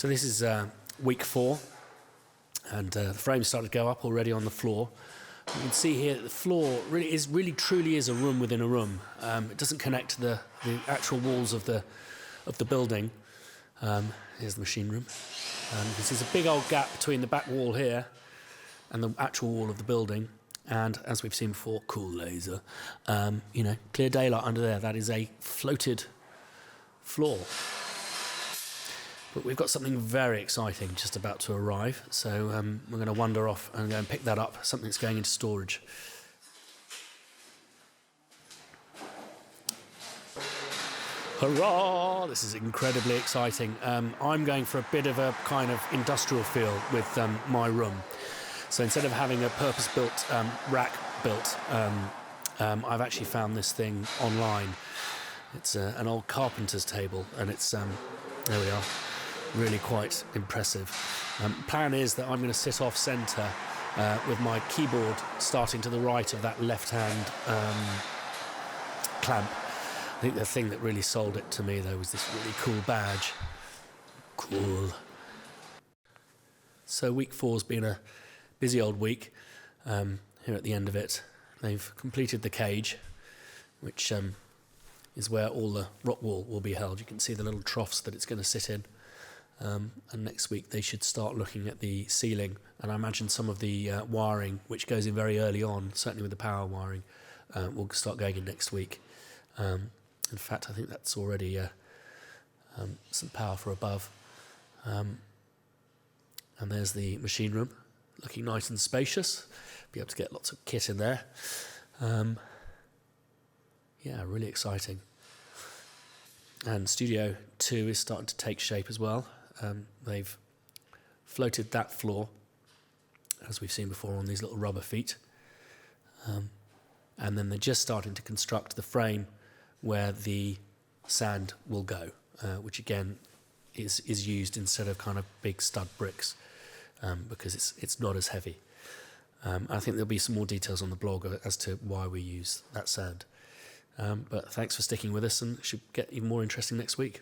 So this is week 4, and the frame started to go up already on the floor. You can see here that the floor really truly is a room within a room. It doesn't connect to the actual walls of the building. Here's the machine room. You can see there's a big old gap between the back wall here and the actual wall of the building. And as we've seen before, cool laser. Clear daylight under there. That is a floated floor. But we've got something very exciting just about to arrive. So we're going to wander off and go and pick that up. Something's going into storage. Hurrah! This is incredibly exciting. I'm going for a bit of a kind of industrial feel with my room. So instead of having a purpose-built rack built, I've actually found this thing online. It's an old carpenter's table, and it's, there we are, really quite impressive. Plan is that I'm going to sit off centre with my keyboard starting to the right of that left-hand clamp. I think the thing that really sold it to me, though, was this really cool badge. Cool. So week 4's been a busy old week. Here at the end of it, they've completed the cage, which is where all the rock wool will be held. You can see the little troughs that it's going to sit in. And next week they should start looking at the ceiling, and I imagine some of the wiring, which goes in very early on, certainly with the power wiring, will start going in next week. In fact, I think that's already some power for above. And there's the machine room, looking nice and spacious. Be able to get lots of kit in there. Yeah, really exciting. And Studio 2 is starting to take shape as well. They've floated that floor, as we've seen before, on these little rubber feet. And then they're just starting to construct the frame where the sand will go, which again is used instead of kind of big stud bricks, because it's not as heavy. I think there'll be some more details on the blog as to why we use that sand. But thanks for sticking with us, and it should get even more interesting next week.